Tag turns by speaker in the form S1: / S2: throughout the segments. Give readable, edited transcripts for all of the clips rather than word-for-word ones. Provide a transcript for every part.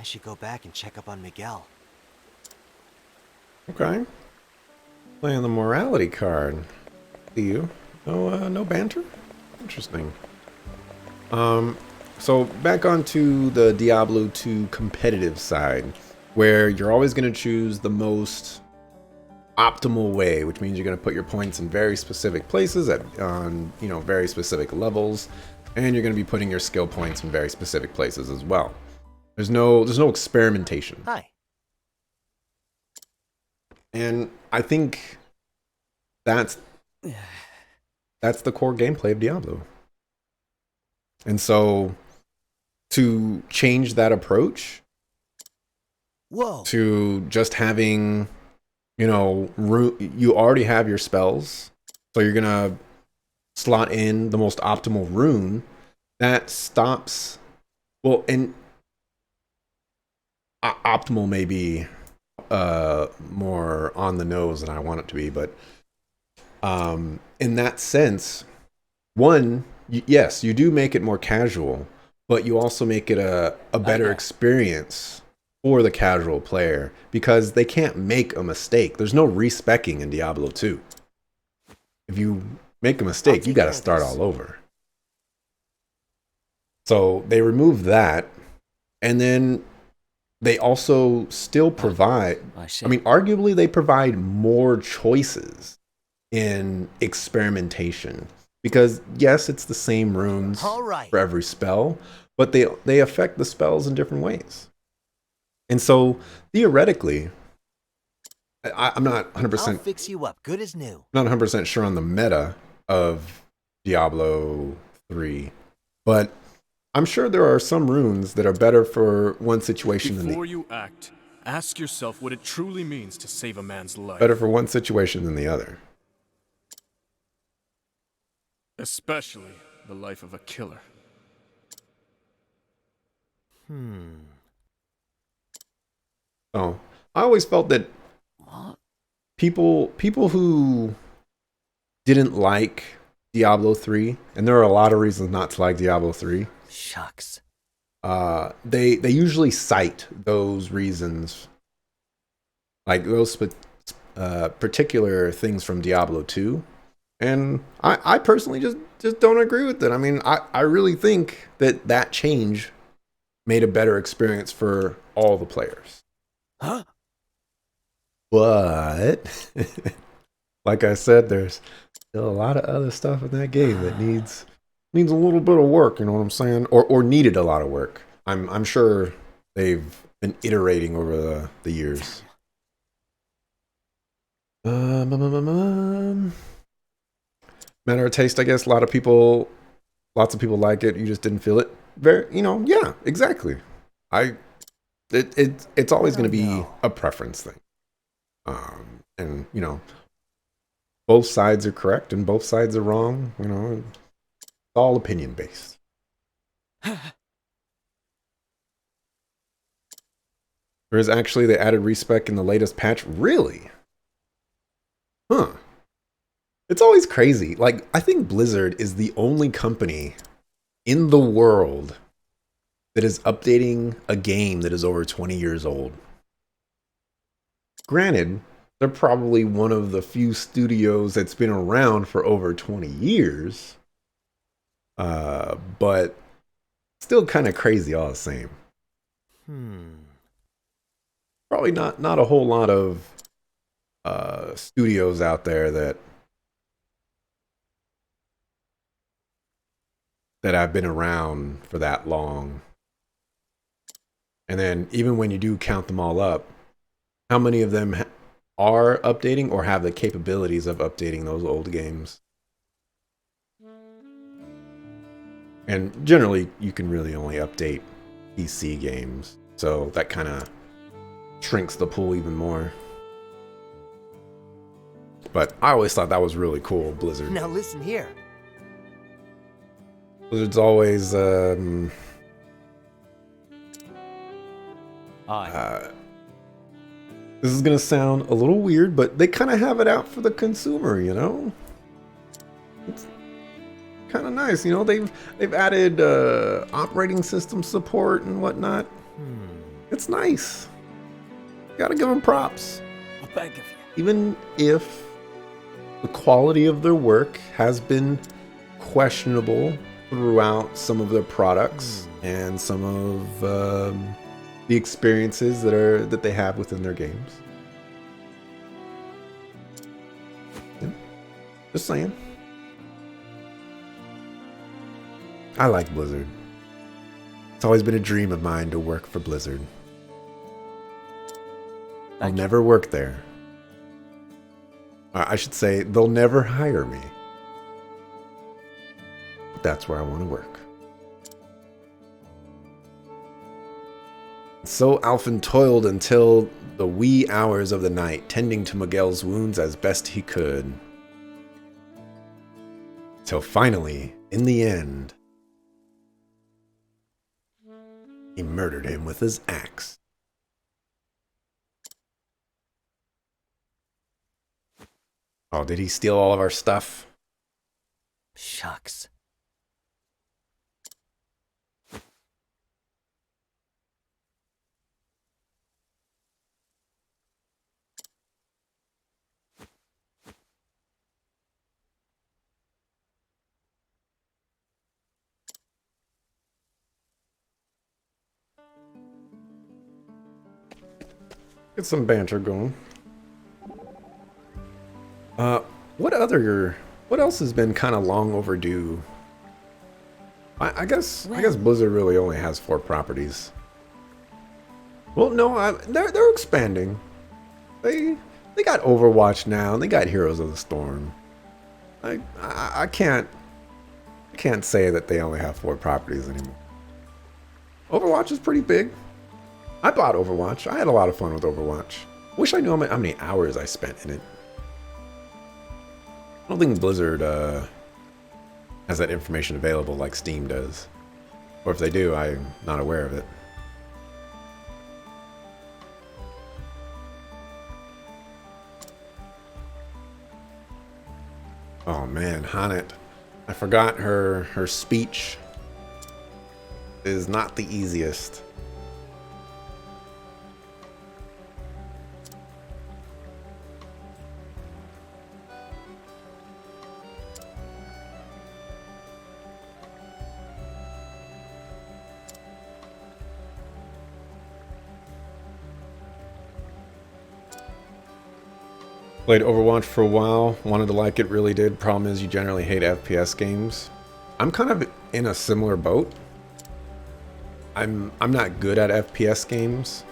S1: I should go back and check up on Miguel.
S2: Okay. Playing the morality card. See you. No, no banter? Interesting. So back onto the Diablo 2 competitive side, where you're always going to choose the most optimal way, which means you're going to put your points in very specific places on very specific levels, and you're going to be putting your skill points in very specific places as well. There's no experimentation.
S1: Hi.
S2: And I think that's the core gameplay of Diablo. And so to change that approach to just having, you already have your spells, so you're going to slot in the most optimal rune that stops, well, and optimal may be more on the nose than I want it to be, but in that sense, one, yes, you do make it more casual, but you also make it a better experience for the casual player because they can't make a mistake. There's no respecking in Diablo 2. If you make a mistake, you got to start all over. So they remove that, and then they also still provide, I mean, arguably they provide more choices in experimentation. Because yes, it's the same runes for every spell, but they affect the spells in different ways. And so theoretically, I'm not 100%.
S1: I'll fix you up, good as new.
S2: Not 100% sure on the meta of Diablo 3, but I'm sure there are some runes that are better for one situation than the other.
S3: Before you act, ask yourself what it truly means to save a man's life.
S2: Better for one situation than the other.
S3: Especially the life of a killer.
S2: So I always felt that people who didn't like Diablo 3, and there are a lot of reasons not to like Diablo 3.
S1: Shucks.
S2: They usually cite those reasons, like those particular things from Diablo 2. And I personally just don't agree with it. I mean, I really think that change made a better experience for all the players.
S1: Huh?
S2: But, like I said, there's still a lot of other stuff in that game that needs a little bit of work, you know what I'm saying? Or needed a lot of work. I'm sure they've been iterating over the years. Matter of taste, I guess. Lots of people like it. You just didn't feel it. Yeah, exactly. It's always going to be a preference thing. And both sides are correct and both sides are wrong. It's all opinion based. There is actually, they added respec in the latest patch. Really? Huh. It's always crazy. Like, I think Blizzard is the only company in the world that is updating a game that is over 20 years old. Granted, they're probably one of the few studios that's been around for over 20 years. But still kind of crazy all the same. Probably not a whole lot of studios out there that have been around for that long. And then even when you do count them all up, how many of them are updating or have the capabilities of updating those old games? And generally, you can really only update PC games. So that kind of shrinks the pool even more. But I always thought that was really cool, Blizzard.
S1: Now listen here.
S2: Blizzard's always this is gonna sound a little weird, but they kind of have it out for the consumer, It's kind of nice, They've added operating system support and whatnot. It's nice. Gotta give them props.
S1: I'll beg of you.
S2: Even if the quality of their work has been questionable throughout some of their products and some of the experiences that they have within their games. Yeah. Just saying. I like Blizzard. It's always been a dream of mine to work for Blizzard. I'll never work there. I should say, they'll never hire me. But that's where I want to work. So Alfyn toiled until the wee hours of the night, tending to Miguel's wounds as best he could. Till finally, in the end, he murdered him with his axe. Oh, did he steal all of our stuff?
S1: Shucks.
S2: Get some banter going. What else has been kind of long overdue? I guess Blizzard really only has 4 properties. Well, no, they're expanding. They got Overwatch now, and they got Heroes of the Storm. I can't say that they only have 4 properties anymore. Overwatch is pretty big. I bought Overwatch. I had a lot of fun with Overwatch. Wish I knew how many hours I spent in it. I don't think Blizzard has that information available like Steam does. Or if they do, I'm not aware of it. Oh man, Hanet. I forgot her speech is not the easiest. Played Overwatch for a while, wanted to like it, really did. Problem is you generally hate FPS games. I'm kind of in a similar boat. I'm not good at FPS games.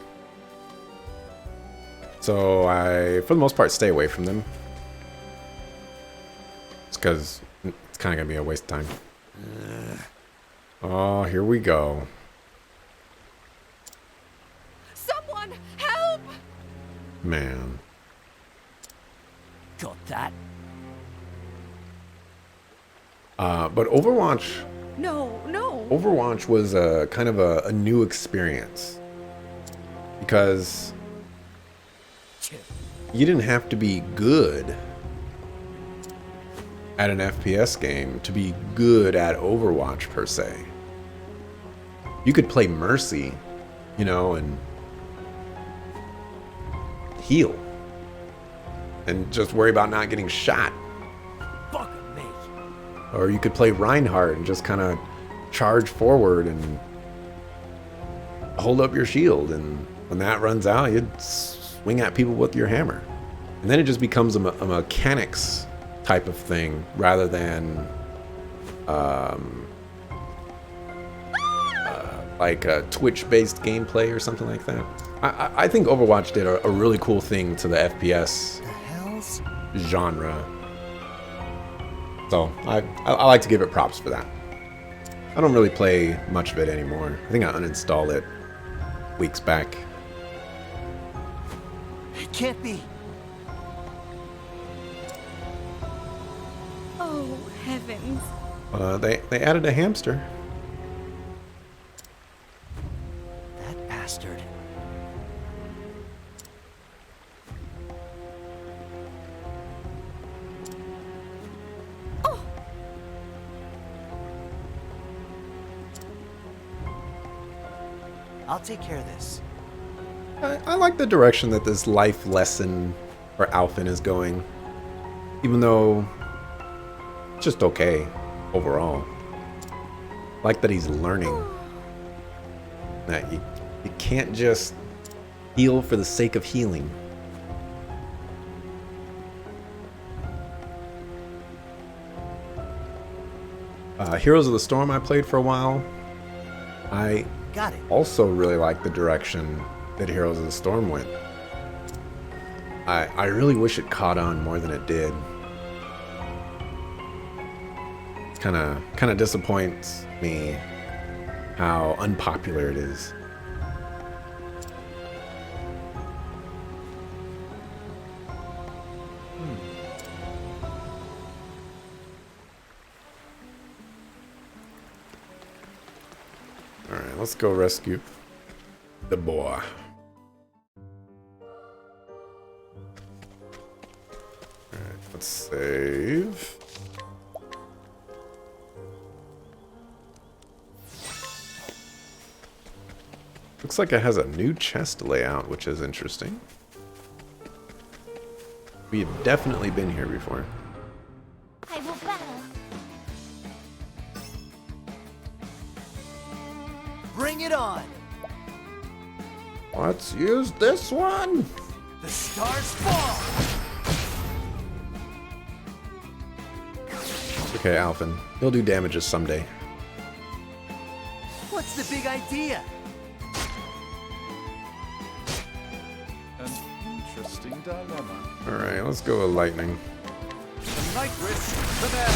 S2: So I, for the most part, stay away from them. It's because it's kind of going to be a waste of time. Oh, here we go.
S4: Someone help!
S2: Man.
S1: Got that.
S2: But Overwatch...
S4: No.
S2: Overwatch was a kind of a new experience. Because you didn't have to be good at an FPS game to be good at Overwatch per se. You could play Mercy, you know, and heal. And just worry about not getting shot.
S1: Fucking me.
S2: Or you could play Reinhardt and just kind of charge forward and hold up your shield. And when that runs out, you'd swing at people with your hammer. And then it just becomes a mechanics type of thing rather than like a Twitch-based gameplay or something like that. I think Overwatch did a really cool thing to the FPS genre. So I like to give it props for that. I don't really play much of it anymore. I think I uninstalled it weeks back.
S1: It can't be.
S4: Oh, heavens.
S2: They added a hamster.
S1: That bastard. I'll take care of this.
S2: I like the direction that this life lesson for Alfyn is going. Even though it's just okay overall. Like that he's learning that you can't just heal for the sake of healing. Heroes of the Storm I played for a while. I
S1: Got it.
S2: also really like the direction that Heroes of the Storm went. I really wish it caught on more than it did. It kind of disappoints me how unpopular it is. Alright, let's go rescue the boy. Alright, let's save. Looks like it has a new chest layout, which is interesting. We've definitely been here before.
S5: I will battle.
S1: Bring it on.
S2: Let's use this one.
S1: The stars fall.
S2: Okay, Alfyn. He'll do damages someday.
S1: What's the big idea?
S3: An interesting dilemma.
S2: Alright, let's go with lightning.
S3: Nitrous to there.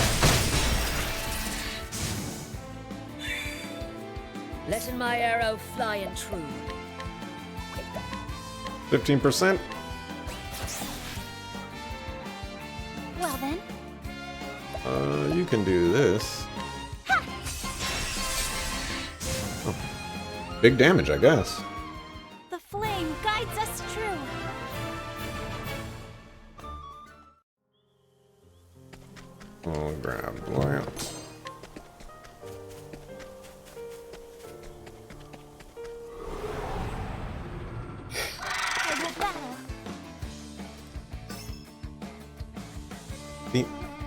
S6: Letting my arrow fly and true.
S2: 15%.
S5: Well then,
S2: You can do this. Oh. Big damage, I guess.
S5: the flame guides us true.
S2: I'll grab Lance.
S5: I will battle.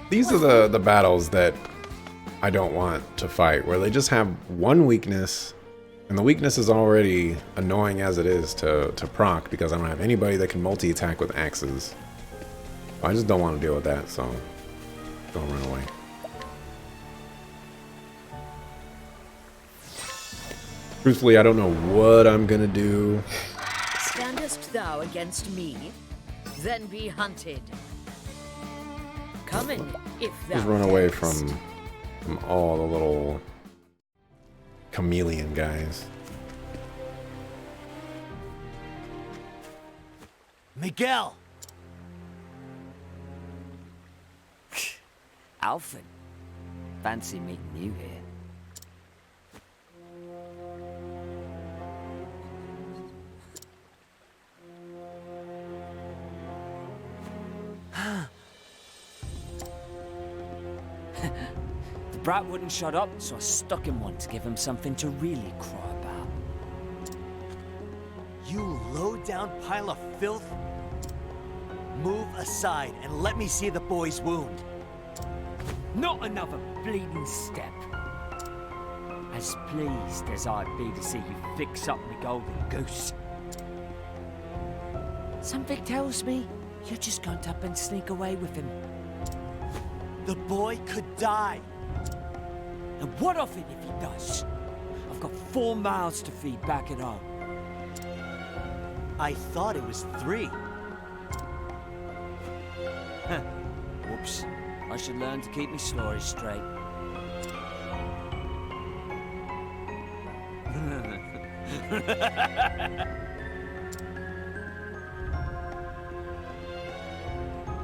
S2: These are the battles that I don't want to fight, where they just have one weakness, and the weakness is already annoying as it is to proc, because I don't have anybody that can multi-attack with axes. I just don't want to deal with that, so don't run away. Truthfully, I don't know what I'm gonna do.
S6: Standest thou against me? Then be hunted. Come in, if thou
S2: Just run away
S6: darest.
S2: from all the little chameleon guys.
S1: Miguel.
S7: Alfyn, fancy meeting you here. The brat wouldn't shut up, so I stuck him one to give him something to really cry about.
S1: You low-down pile of filth. Move aside and let me see the boy's wound.
S7: Not another bleeding step. As pleased as I'd be to see you fix up the golden goose. Something tells me you're just going to up and sneak away with him.
S1: The boy could die.
S7: And what of it if he does? I've got 4 mouths to feed back at home.
S1: I thought it was 3.
S7: Whoops. I should learn to keep my stories straight.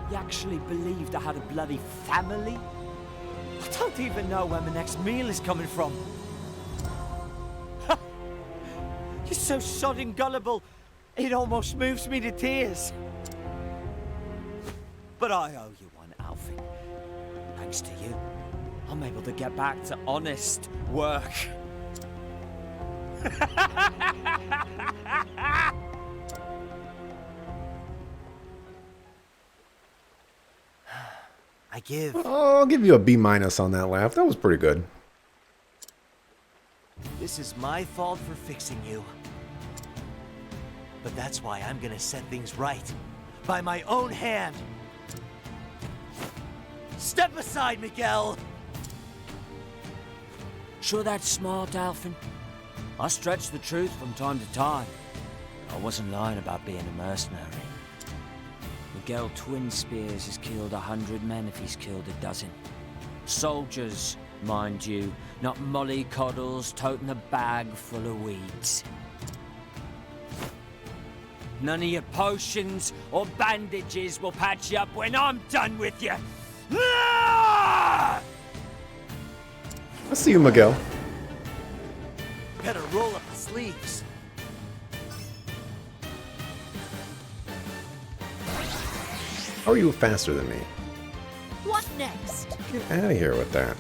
S7: You actually believed I had a bloody family? I don't even know where my next meal is coming from. You're so sodding gullible, it almost moves me to tears. But I owe you one, Alfyn. Thanks to you, I'm able to get back to honest work.
S1: give.
S2: I'll give you a B- on that laugh. That was pretty good.
S1: This is my fault for fixing you. But that's why I'm gonna set things right. By my own hand. Step aside, Miguel!
S7: Sure that's smart, Alfyn? I stretch the truth from time to time. I wasn't lying about being a mercenary. Miguel Twin Spears has killed 100 men if he's killed a dozen. Soldiers, mind you, not mollycoddles toting a bag full of weeds. None of your potions or bandages will patch you up when I'm done with you.
S2: I see you, Miguel.
S1: Better roll up the sleeves.
S2: How are you faster than me?
S6: What next?
S2: Get out of here with that.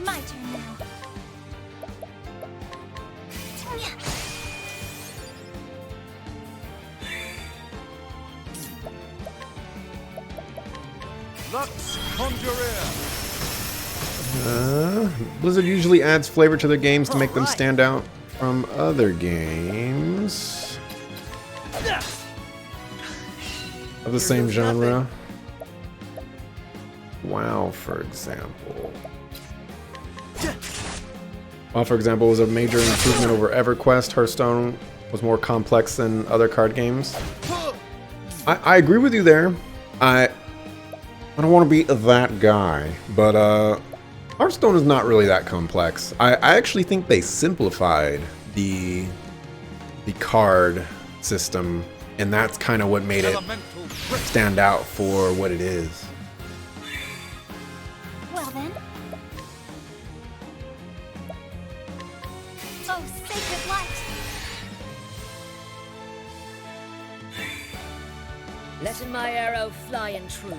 S5: My turn now.
S3: Lux Conjurer.
S2: Blizzard usually adds flavor to their games to make them stand out from other games of the same genre. WoW, for example. WoW, for example, was a major improvement over EverQuest. Hearthstone was more complex than other card games. I agree with you there. I don't want to be that guy, but Hearthstone is not really that complex. I actually think they simplified the card system, and that's kind of what made it stand out for what it is.
S5: Well then. Oh, sacred light.
S6: Letting my arrow fly and true.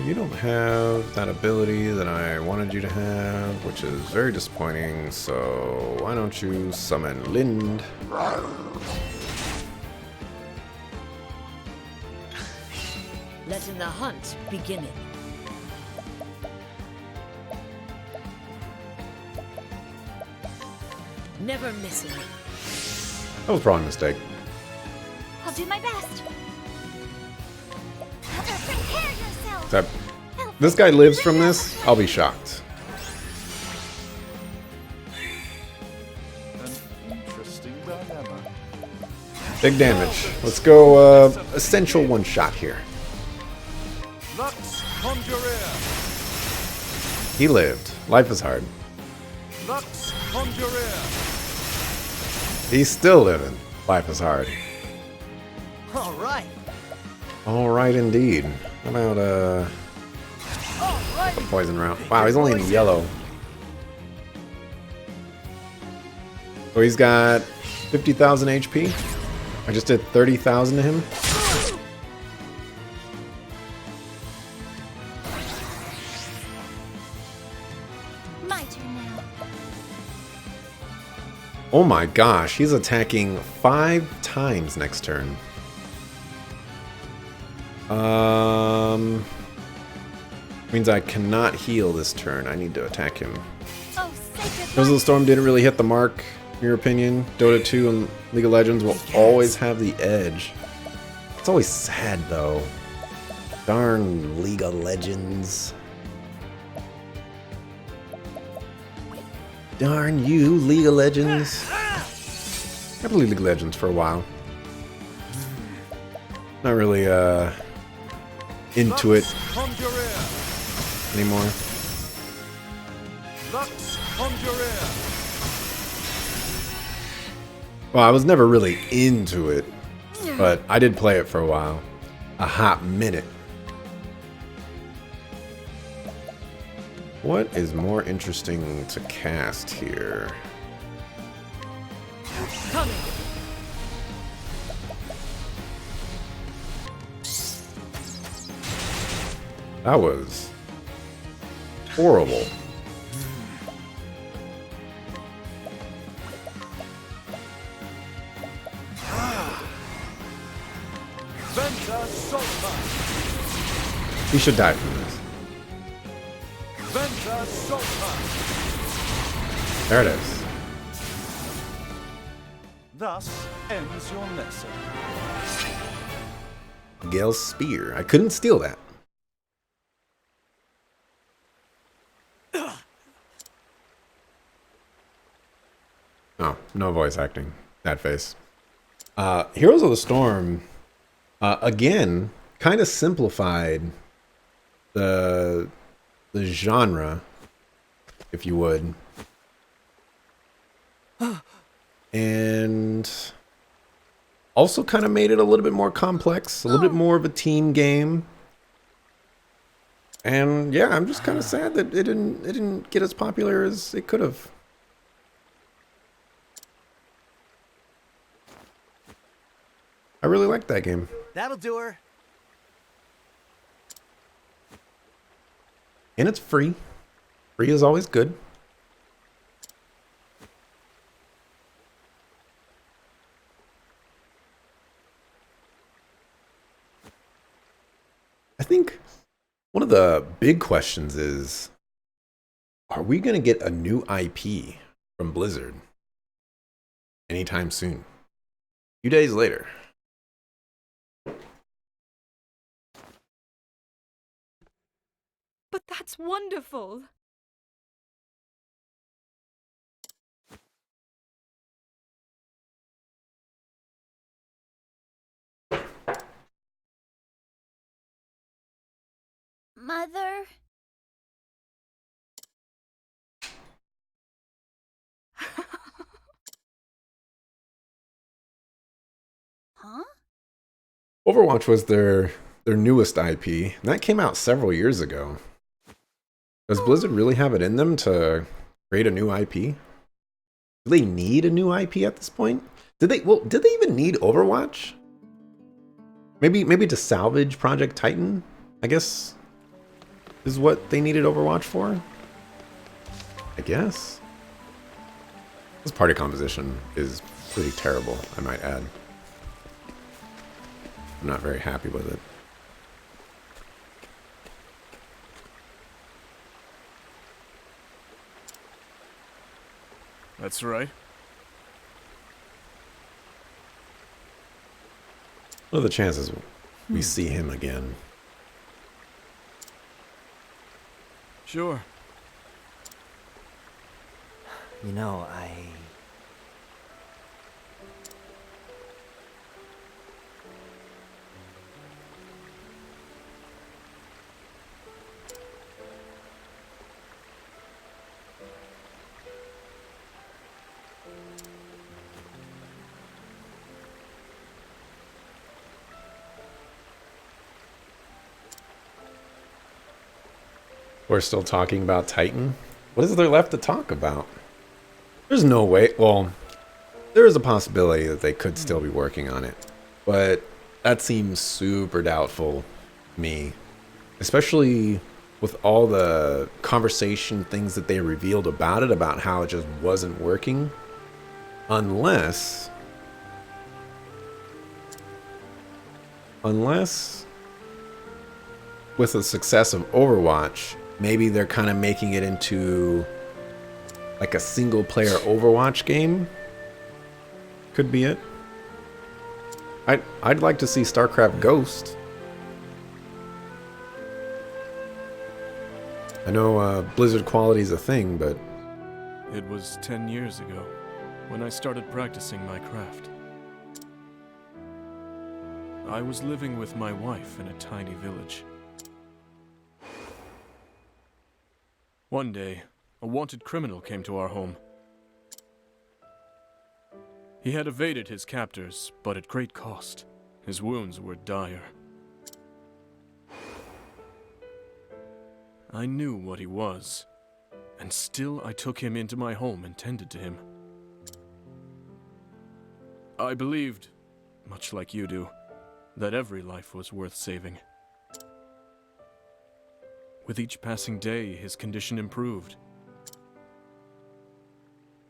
S2: You don't have that ability that I wanted you to have, which is very disappointing, so why don't you summon Lind?
S6: Letting the hunt begin. Never missing.
S2: That was probably a mistake.
S5: I'll do my best. Prepare yourself.
S2: Except, this guy lives from this, I'll be shocked.
S3: An interesting dilemma.
S2: Big damage. Let's go essential one shot here.
S3: Lux Conjurer.
S2: He lived. Life is hard.
S3: Lux Conjurer.
S2: He's still living. Life is hard.
S1: All right.
S2: All right, indeed. How about the poison route? Wow, he's only in yellow. So he's got 50,000 HP. I just did 30,000 to him.
S5: My turn now.
S2: Oh my gosh, he's attacking 5 times next turn. Means I cannot heal this turn. I need to attack him.
S5: Oh, sacred
S2: Those of the
S5: light.
S2: Storm didn't really hit the mark, in your opinion. Dota 2 and League of Legends will always have the edge. It's always sad, though. Darn League of Legends. Darn you, League of Legends. I played League of Legends for a while. Not really, into it
S3: Conjurer.
S2: anymore.
S3: Lux Conjurer.
S2: Well, I was never really into it, but I did play it for a while. A hot minute. What is more interesting to cast here?
S6: Coming.
S2: That was horrible. He should die from this. There it is.
S8: Thus ends your lesson.
S2: Gale's spear. I couldn't steal that. Oh, no voice acting. That face. Heroes of the Storm, again, kind of simplified the genre, if you would. And also kind of made it a little bit more complex, a little bit more of a team game. And yeah, I'm just kind of sad that it didn't get as popular as it could have. I really liked that game.
S1: That'll do her.
S2: And it's free. Free is always good. I think one of the big questions is, are we going to get a new IP from Blizzard anytime soon? A few days later.
S4: But that's wonderful.
S5: Mother? Huh?
S2: Overwatch was their newest IP, and that came out several years ago. Does Blizzard really have it in them to create a new IP? Do they need a new IP at this point? Did they even need Overwatch? Maybe to salvage Project Titan, I guess, is what they needed Overwatch for? I guess. This party composition is pretty terrible, I might add. I'm not very happy with it.
S3: That's right.
S2: What are the chances we see him again?
S3: Sure.
S1: You know,
S2: We're still talking about Titan? What is there left to talk about? There's no way. Well, there is a possibility that they could still be working on it. But that seems super doubtful to me. Especially with all the conversation things that they revealed about it, about how it just wasn't working. Unless with the success of Overwatch, maybe they're kind of making it into like a single player Overwatch game. Could be it. I'd like to see StarCraft Ghost. I know Blizzard quality is a thing, but
S3: It was 10 years ago when I started practicing my craft. I was living with my wife in a tiny village. One day, a wanted criminal came to our home. He had evaded his captors, but at great cost. His wounds were dire. I knew what he was, and still I took him into my home and tended to him. I believed, much like you do, that every life was worth saving. With each passing day, his condition improved.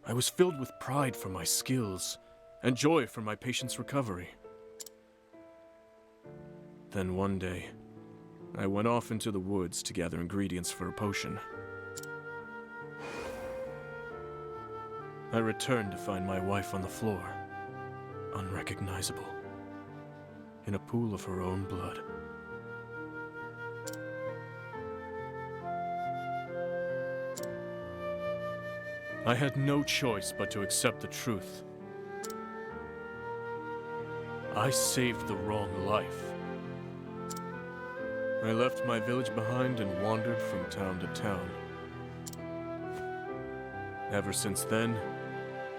S3: I was filled with pride for my skills and joy for my patient's recovery. Then one day, I went off into the woods to gather ingredients for a potion. I returned to find my wife on the floor, unrecognizable, in a pool of her own blood. I had no choice but to accept the truth. I saved the wrong life. I left my village behind and wandered from town to town. Ever since then,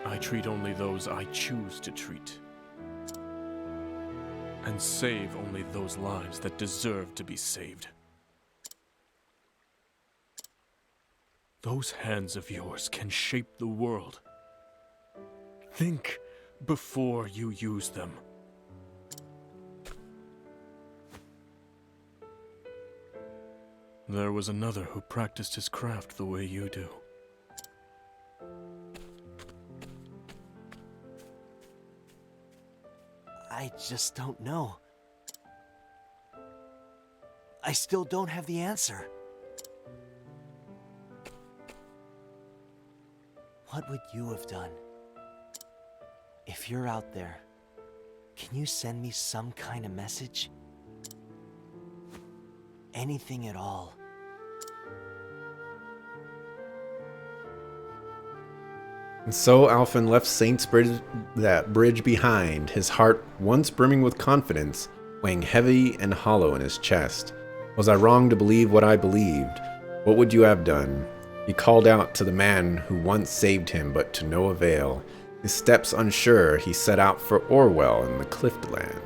S3: I treat only those I choose to treat. And save only those lives that deserve to be saved. Those hands of yours can shape the world. Think before you use them. There was another who practiced his craft the way you do.
S1: I just don't know. I still don't have the answer. What would you have done? If you're out there, can you send me some kind of message? Anything at all.
S2: And so Alfyn left Saint's Bridge, that bridge behind, his heart once brimming with confidence, weighing heavy and hollow in his chest. Was I wrong to believe what I believed? What would you have done? He called out to the man who once saved him, but to no avail. His steps unsure, he set out for Orwell in the Cliftland.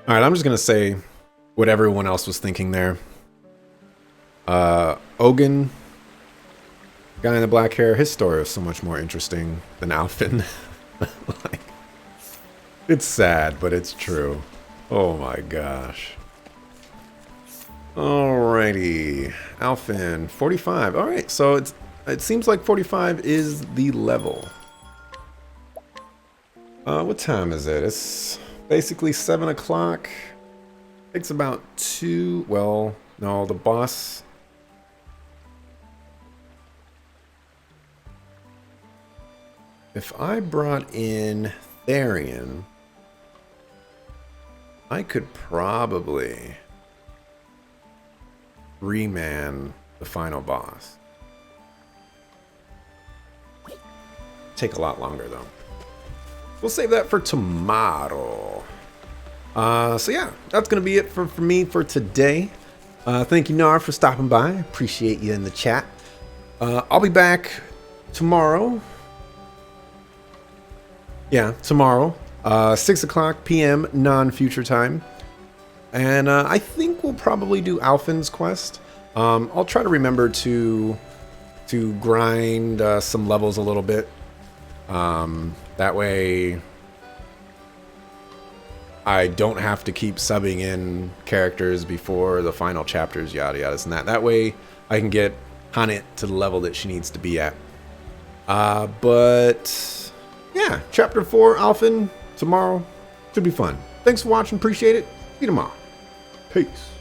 S2: Alright, I'm just going to say what everyone else was thinking there. Ogun, guy in the black hair, his story was so much more interesting than Alfyn. Like, it's sad, but it's true. Oh my gosh. Alrighty, Alfyn, 45. Alright, so it seems like 45 is the level. What time is it? It's basically 7 o'clock. Takes about 2, well, no, the boss. If I brought in Therian, I could probably reman the final boss. Take a lot longer though. We'll save that for tomorrow. So yeah, that's gonna be it for me for today. Thank you, Nar, for stopping by. Appreciate you in the chat. I'll be back tomorrow. Yeah, tomorrow, 6 o'clock p.m. non-future time. And I think we'll probably do Alfyn's quest. I'll try to remember to grind some levels a little bit. That way I don't have to keep subbing in characters before the final chapters, yada yada and that. That way I can get Hanit to the level that she needs to be at. But yeah, chapter 4, Alfyn, tomorrow. Should be fun. Thanks for watching. Appreciate it. See you tomorrow. Peace.